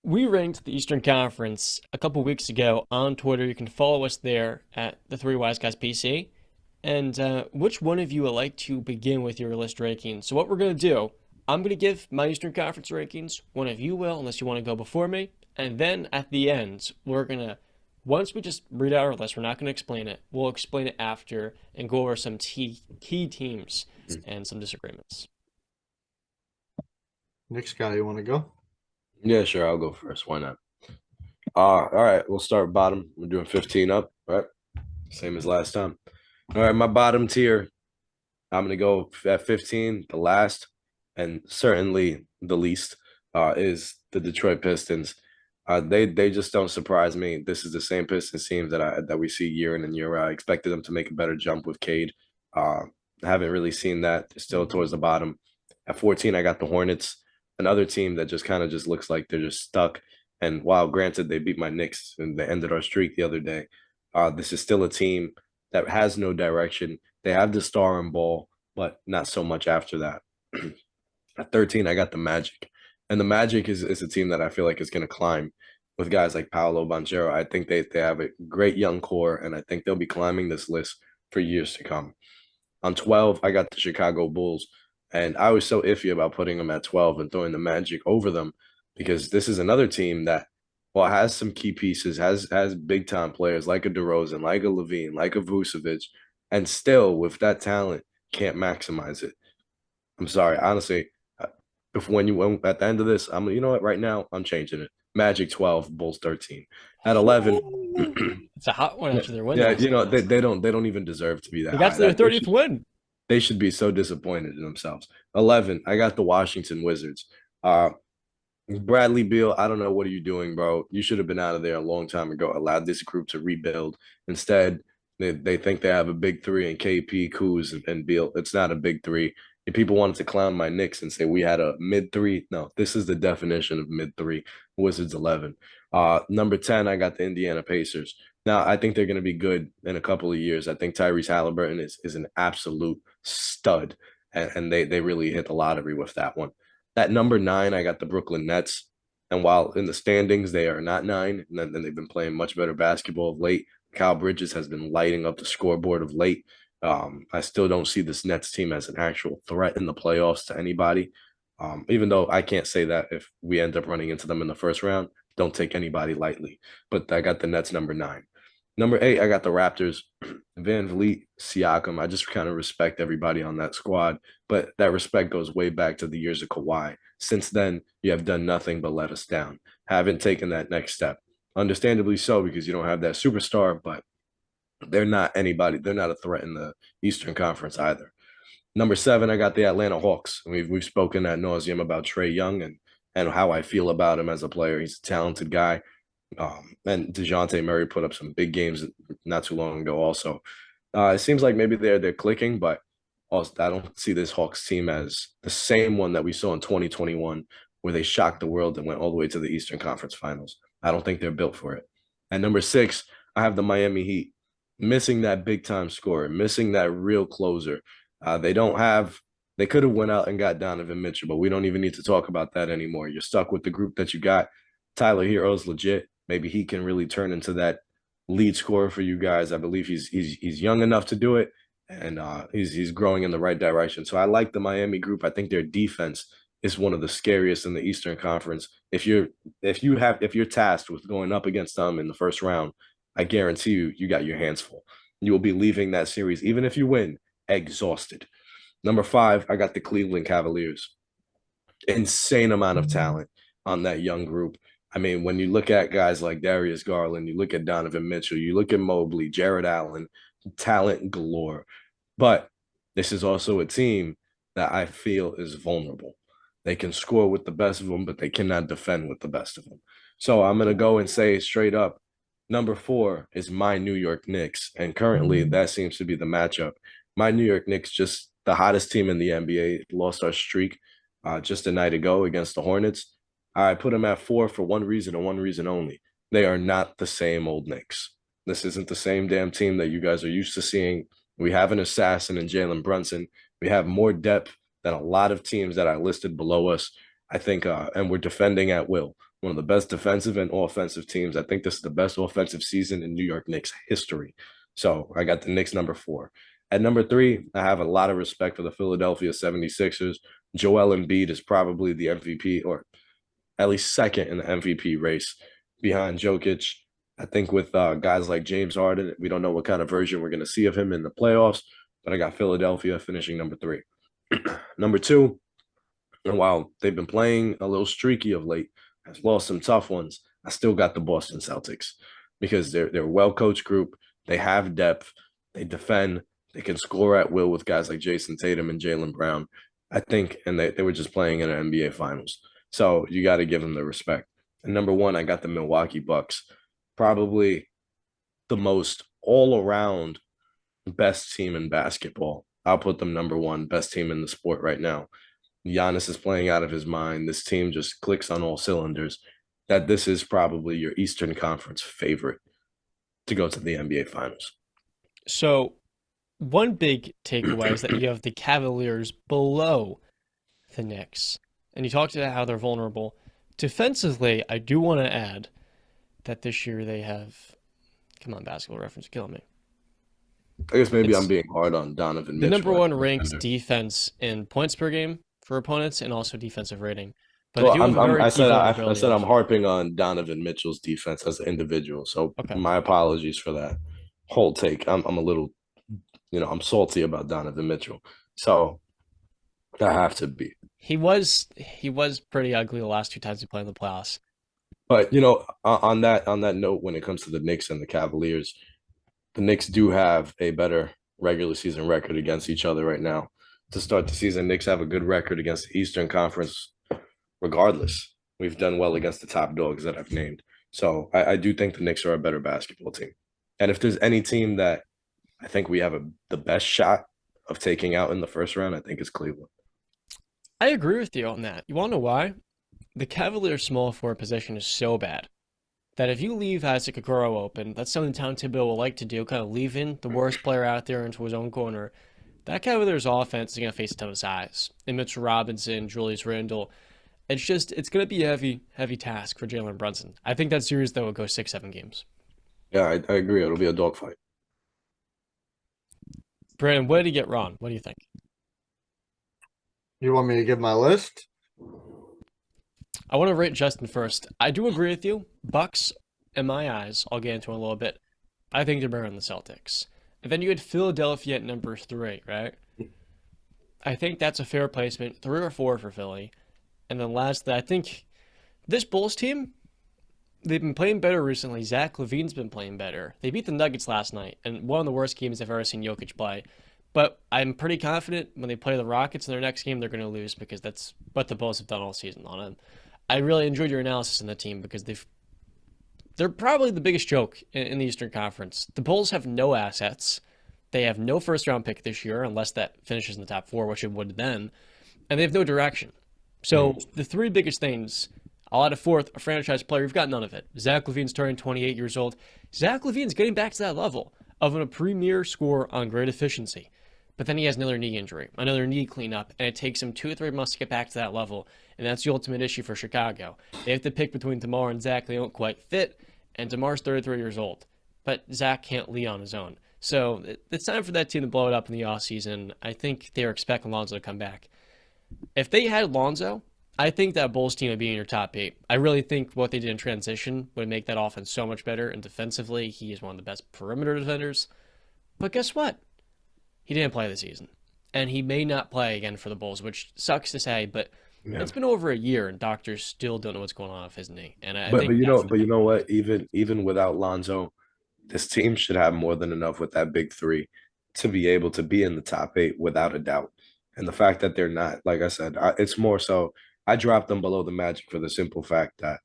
We ranked the Eastern Conference a couple weeks ago on Twitter. You can follow us there at the Three Wise Guys PC. And which one of you would like to begin with your list rankings? So what we're gonna do, I'm gonna give my Eastern Conference rankings. One of you will, unless you want to go before me. And then at the end, once we just read out our list, we're not gonna explain it. We'll explain it after and go over some key teams and some disagreements. Next guy, you want to go? Yeah, sure. I'll go first. Why not? All right. We'll start bottom. We're doing 15 up, right? Same as last time. All right. My bottom tier, I'm going to go at 15, the last, and certainly the least, is the Detroit Pistons. They just don't surprise me. This is the same Pistons team that we see year in and year out. I expected them to make a better jump with Cade. I haven't really seen that. They're still towards the bottom. At 14, I got the Hornets, another team that just kind of just looks like they're just stuck. And while granted they beat my Knicks and they ended our streak the other day, this is still a team that has no direction. They have the star and ball, but not so much after that. At 13, I got the Magic. And the Magic is a team that I feel like is going to climb with guys like Paolo Banchero. I think they have a great young core, and I think they'll be climbing this list for years to come. On 12, I got the Chicago Bulls. And I was so iffy about putting them at 12 and throwing the Magic over them because this is another team that, well, has some key pieces, has big time players like a DeRozan, like a Levine, like a Vucevic, and still with that talent can't maximize it. I'm sorry, honestly. If when you went at the end of this, you know what? Right now, I'm changing it. Magic 12, Bulls 13. At 11, It's a hot one after their win yeah, last night. they don't even deserve to be that They got high. to their That 30th win. they should be so disappointed in themselves. 11, I got the Washington Wizards. Bradley Beal, I don't know what are you doing, bro. You should have been out of there a long time ago. Allowed this group to rebuild. Instead, they think they have a big three in KP, Kuz, and Beal. It's not a big three. If people wanted to clown my Knicks and say we had a mid three, no, this is the definition of mid three. Wizards 11. Number 10, I got the Indiana Pacers. Now, I think they're going to be good in a couple of years. I think Tyrese Halliburton is an absolute stud, and they really hit the lottery with that one. At number 9, I got the Brooklyn Nets. And while in the standings, they are not 9, and then they've been playing much better basketball of late. Kyle Bridges has been lighting up the scoreboard of late. I still don't see this Nets team as an actual threat in the playoffs to anybody. Even though I can't say that if we end up running into them in the first round, don't take anybody lightly. But I got the Nets number 9. Number 8, I got the Raptors. Van Vliet, Siakam. I just kind of respect everybody on that squad, but that respect goes way back to the years of Kawhi. Since then, you have done nothing but let us down. Haven't taken that next step. Understandably so, because you don't have that superstar, but they're not anybody. They're not a threat in the Eastern Conference either. Number 7, I got the Atlanta Hawks. We've spoken ad nauseum about Trae Young and how I feel about him as a player. He's a talented guy. And DeJounte Murray put up some big games not too long ago also. It seems like maybe they're clicking, but also I don't see this Hawks team as the same one that we saw in 2021 where they shocked the world and went all the way to the Eastern Conference Finals. I don't think they're built for it. And number 6, I have the Miami Heat. Missing that big time scorer, missing that real closer. They could have went out and got Donovan Mitchell, but we don't even need to talk about that anymore. You're stuck with the group that you got. Tyler Hero's legit. Maybe he can really turn into that lead scorer for you guys. I believe he's young enough to do it, and he's growing in the right direction. So I like the Miami group. I think their defense is one of the scariest in the Eastern Conference. If you're tasked with going up against them in the first round, I guarantee you got your hands full. You will be leaving that series, even if you win, exhausted. Number 5, I got the Cleveland Cavaliers. Insane amount of talent on that young group. I mean, when you look at guys like Darius Garland, you look at Donovan Mitchell, you look at Mobley, Jared Allen, talent galore. But this is also a team that I feel is vulnerable. They can score with the best of them, but they cannot defend with the best of them. So I'm going to go and say straight up, number 4 is my New York Knicks. And currently that seems to be the matchup. My New York Knicks, just the hottest team in the NBA, lost our streak just a night ago against the Hornets. I put them at 4 for one reason and one reason only. They are not the same old Knicks. This isn't the same damn team that you guys are used to seeing. We have an assassin in Jalen Brunson. We have more depth than a lot of teams that I listed below us. I think, and we're defending at will. one of the best defensive and offensive teams. I think this is the best offensive season in New York Knicks history. So I got the Knicks number 4. At number 3, I have a lot of respect for the Philadelphia 76ers. Joel Embiid is probably the MVP, or at least second in the MVP race behind Jokic. I think with guys like James Harden, we don't know what kind of version we're going to see of him in the playoffs, but I got Philadelphia finishing number 3. Number 2, and while they've been playing a little streaky of late, has lost some tough ones, I still got the Boston Celtics because they're a well-coached group. They have depth. They defend. They can score at will with guys like Jason Tatum and Jaylen Brown. I think, and they were just playing in an NBA Finals. So you got to give them the respect. And number 1, I got the Milwaukee Bucks, probably the most all-around best team in basketball. I'll put them number 1, best team in the sport right now. Giannis is playing out of his mind. This team just clicks on all cylinders. That this is probably your Eastern Conference favorite to go to the NBA Finals. So, one big takeaway is that you have the Cavaliers below the Knicks. And you talked about how they're vulnerable. Defensively, I do want to add that this year they have. Come on, basketball reference, killing me. I guess maybe I'm It's being hard on Donovan the number Mitchell as one a ranked defender. defense in points per game for opponents and also defensive rating. But they Well, do have a very key I vulnerability said I'm this year. harping on Donovan Mitchell's defense as an individual. So Okay. my apologies for that whole take. I'm a little, I'm salty about Donovan Mitchell. So I have to be. He was pretty ugly the last two times he played in the playoffs. But on that note, when it comes to the Knicks and the Cavaliers, the Knicks do have a better regular season record against each other right now. To start the season, Knicks have a good record against the Eastern Conference regardless. We've done well against the top dogs that I've named. So I do think the Knicks are a better basketball team. And if there's any team that I think we have the best shot of taking out in the first round, I think it's Cleveland. I agree with you on that. You want to know why? The Cavaliers' small forward position is so bad that if you leave Isaac Okoro open, that's something Tom Thibodeau will like to do, kind of leaving the worst player out there into his own corner. That Cavaliers offense is going to face a ton of size. And Mitchell Robinson, Julius Randle. It's going to be a heavy task for Jalen Brunson. I think that series, though, will go 6, 7 games. Yeah, I agree. It'll be a dogfight. Brandon, what did he get wrong? What do you think? You want me to give my list? I want to rate Justin first. I do agree with you. Bucks, in my eyes, I'll get into in a little bit. I think they're better than the Celtics. And then you had Philadelphia at number 3, right? I think that's a fair placement, 3 or 4 for Philly. And then lastly, I think this Bulls team, they've been playing better recently. Zach LaVine's been playing better. They beat the Nuggets last night, and one of the worst games I've ever seen Jokic play. But I'm pretty confident when they play the Rockets in their next game, they're going to lose because that's what the Bulls have done all season on them. I really enjoyed your analysis in the team because they're probably the biggest joke in the Eastern Conference. The Bulls have no assets. They have no first round pick this year unless that finishes in the top 4, which it would then, and they have no direction. So the 3 biggest things, I'll add a fourth, a franchise player. We've got none of it. Zach LaVine's turning 28 years old. Zach LaVine's getting back to that level of a premier scorer on great efficiency. But then he has another knee injury, another knee cleanup, and it takes him 2 or 3 months to get back to that level. And that's the ultimate issue for Chicago. They have to pick between DeMar and Zach. They don't quite fit, and DeMar's 33 years old. But Zach can't lead on his own. So it's time for that team to blow it up in the offseason. I think they're expecting Lonzo to come back. If they had Lonzo, I think that Bulls team would be in your top 8. I really think what they did in transition would make that offense so much better. And defensively, he is one of the best perimeter defenders. But guess what? He didn't play this season. And he may not play again for the Bulls, which sucks to say, but Yeah. it's been over a year and doctors still don't know what's going on with his knee. And I But think that's the you big know one. what? Even without Lonzo, this team should have more than enough with that big 3 to be able to be in the top 8 without a doubt. And the fact that they're not, like I said, it's more so I dropped them below the Magic for the simple fact that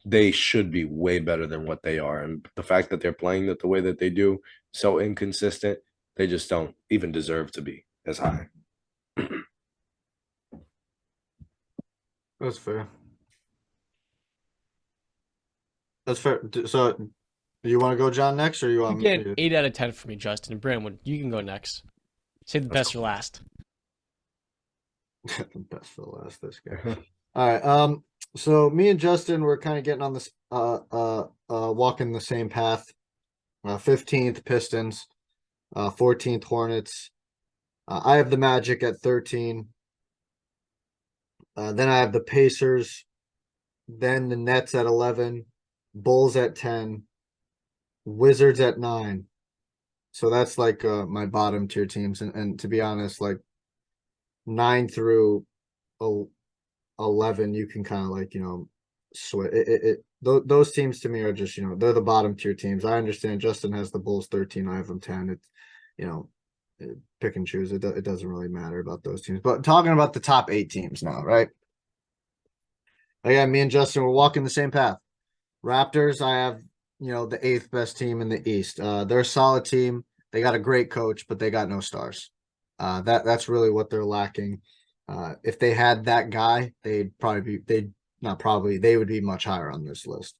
they should be way better than what they are. And the fact that they're playing it the way that they do, so inconsistent, they just don't even deserve to be as high. That's fair. That's fair. So, do you want to go John next, or you You want me get to? 8 out of 10 for me, Justin. And Brandon, you can go next. Save the That's best for last. The best for last. This guy. All right. So me and Justin were kind of getting on this walking the same path. 15th Pistons, 14th Hornets. I have the Magic at 13. Then I have the Pacers, then the Nets at 11, Bulls at 10, Wizards at 9. So that's like my bottom tier teams. And to be honest, like 9 through 11, you can kind of like, switch those teams to me are just, they're the bottom tier teams. I understand Justin has the Bulls 13, I have them 10. It's, you know, pick and choose. It doesn't really matter about those teams. But talking about the top 8 teams now, right? Again, me and Justin were walking the same path. Raptors, I have, the 8th best team in the East. They're a solid team. They got a great coach, but they got no stars. That's really what they're lacking. If they had that guy, they would be much higher on this list.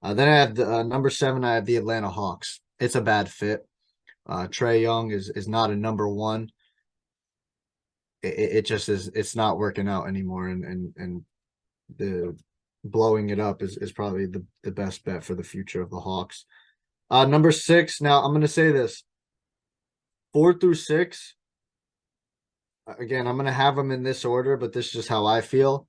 Then I have the number 7. I have the Atlanta Hawks. It's a bad fit. Trae Young is not a number 1. It just is. It's not working out anymore, and the blowing it up is probably the best bet for the future of the Hawks. Number 6. Now I'm going to say this: 4 through 6. Again, I'm going to have them in this order, but this is just how I feel.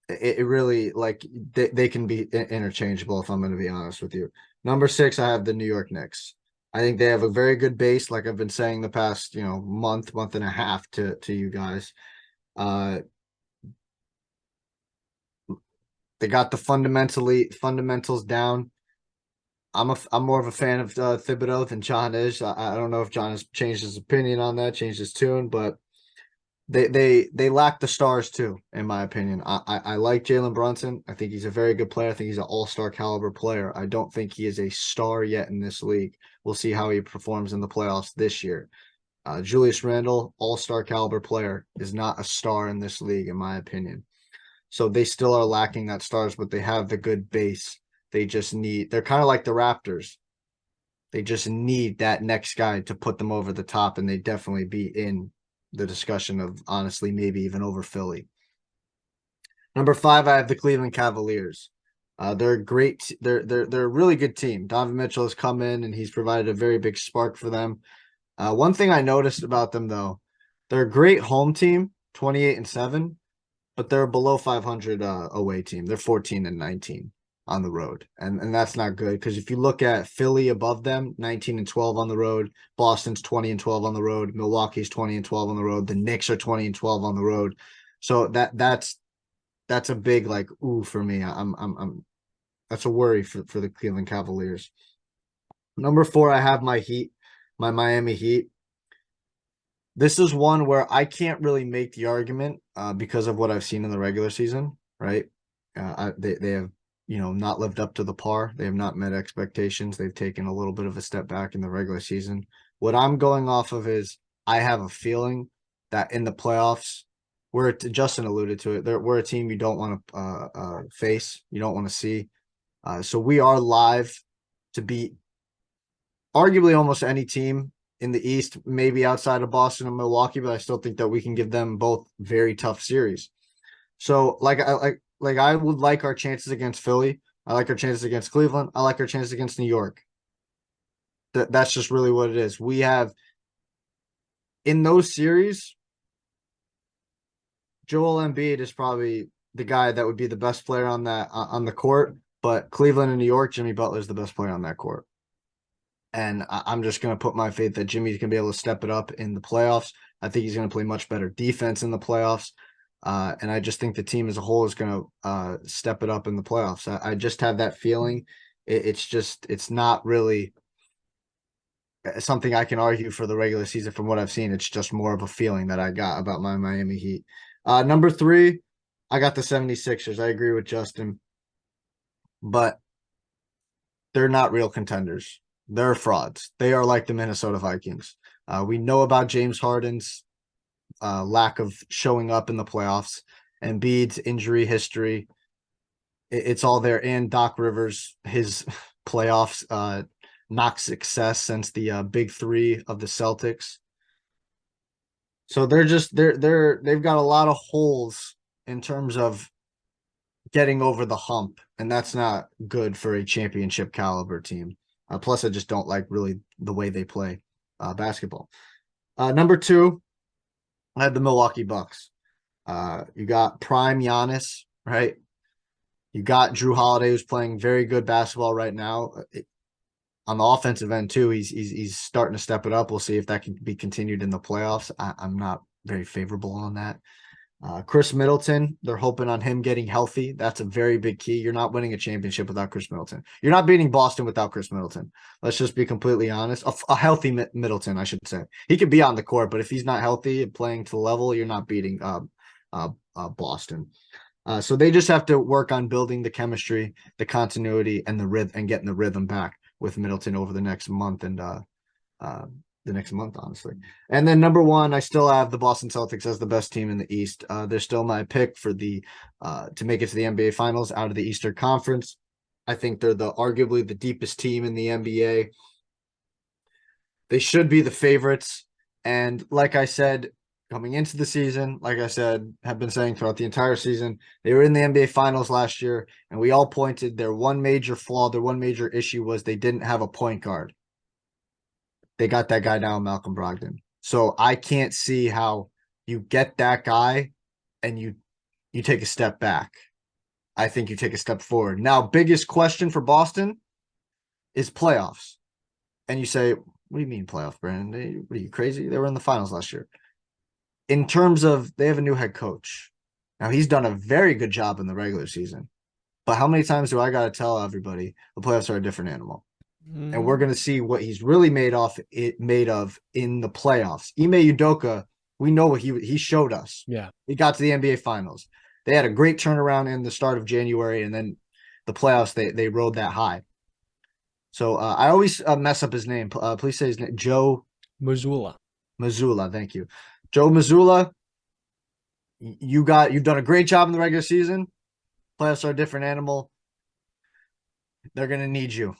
It really, like, they can be interchangeable, if I'm going to be honest with you. Number 6, I have the New York Knicks. I think they have a very good base, like I've been saying the past, month and a half to you guys. They got the fundamentals down. I'm more of a fan of Thibodeau than John is. I don't know if John has changed his opinion on that, changed his tune, but they lack the stars too, in my opinion. I like Jalen Brunson. I think he's a very good player. I think he's an all-star caliber player. I don't think he is a star yet in this league. We'll see how he performs in the playoffs this year. Julius Randle, all-star caliber player, is not a star in this league, in my opinion. So they still are lacking that stars, but they have the good base. They're kind of like the Raptors. They just need that next guy to put them over the top, and they definitely be in the discussion of, honestly, maybe even over Philly. Number 5, I have the Cleveland Cavaliers. They're a great. They're a really good team. Donovan Mitchell has come in and he's provided a very big spark for them. One thing I noticed about them though, they're a great home team, 28-7, but they're a below 500 away team. They're 14-19 on the road, and that's not good because if you look at Philly above them, 19-12 on the road, Boston's 20-12 on the road, Milwaukee's 20-12 on the road, the Knicks are 20-12 on the road. So that's a big, like, ooh for me. I'm that's a worry for the Cleveland Cavaliers. Number 4, I have my Miami Heat. This is one where I can't really make the argument because of what I've seen in the regular season, right? They have, not lived up to the par. They have not met expectations. They've taken a little bit of a step back in the regular season. What I'm going off of is I have a feeling that in the playoffs, Justin alluded to it, we're a team you don't want to face, you don't want to see. So we are live to beat arguably almost any team in the East, maybe outside of Boston and Milwaukee, but I still think that we can give them both very tough series. So I would like our chances against Philly. I like our chances against Cleveland. I like our chances against New York. That's just really what it is. We have in those series, Joel Embiid is probably the guy that would be the best player on the court, but Cleveland and New York, Jimmy Butler is the best player on that court. And I'm just going to put my faith that Jimmy's going to be able to step it up in the playoffs. I think he's going to play much better defense in the playoffs. And I just think the team as a whole is going to step it up in the playoffs. I just have that feeling. It's not really something I can argue for the regular season from what I've seen. It's just more of a feeling that I got about my Miami Heat. Number 3, I got the 76ers. I agree with Justin. But they're not real contenders. They're frauds. They are like the Minnesota Vikings. We know about James Harden's lack of showing up in the playoffs, and Embiid's injury history. It's all there. And Doc Rivers, his playoffs not success since the big 3 of the Celtics. So they've got a lot of holes in terms of getting over the hump, and that's not good for a championship caliber team. Plus, I just don't like really the way they play basketball. Number 2, I had the Milwaukee Bucks. You got prime Giannis, right? You got Drew Holiday, who's playing very good basketball right now. On the offensive end too, he's starting to step it up. We'll see if that can be continued in the playoffs. I'm not very favorable on that. Chris Middleton, they're hoping on him getting healthy. That's a very big key. You're not winning a championship without Chris Middleton. You're not beating Boston without Chris Middleton. Let's just be completely honest. A healthy Middleton, I should say. He could be on the court, but if he's not healthy and playing to the level, you're not beating Boston. So they just have to work on building the chemistry, the continuity, and the rhythm, and getting the rhythm back with Middleton over the next month and honestly. And then number 1, I still have the Boston Celtics as the best team in the East. They're still my pick for the to make it to the NBA Finals out of the Eastern Conference. I think they're arguably the deepest team in the NBA. They should be the favorites. And like I said, coming into the season, like I said, have been saying throughout the entire season, they were in the NBA Finals last year, and we all pointed their one major flaw, their one major issue was they didn't have a point guard. They got that guy now, Malcolm Brogdon. So I can't see how you get that guy and you take a step back. I think you take a step forward. Now, biggest question for Boston is playoffs. And you say, what do you mean playoff, Brandon? What are you, crazy? They were in the finals last year. In terms of, they have a new head coach. Now, he's done a very good job in the regular season. But how many times do I got to tell everybody the playoffs are a different animal? And we're going to see what he's really made of in the playoffs. Ime Udoka, we know what he showed us. Yeah. He got to the NBA Finals. They had a great turnaround in the start of January, and then the playoffs, they rode that high. So I always mess up his name. Please say his name. Joe Mazzulla. Mazzulla, thank you. Joe Mazzulla, you've done a great job in the regular season. Playoffs are a different animal. They're going to need you.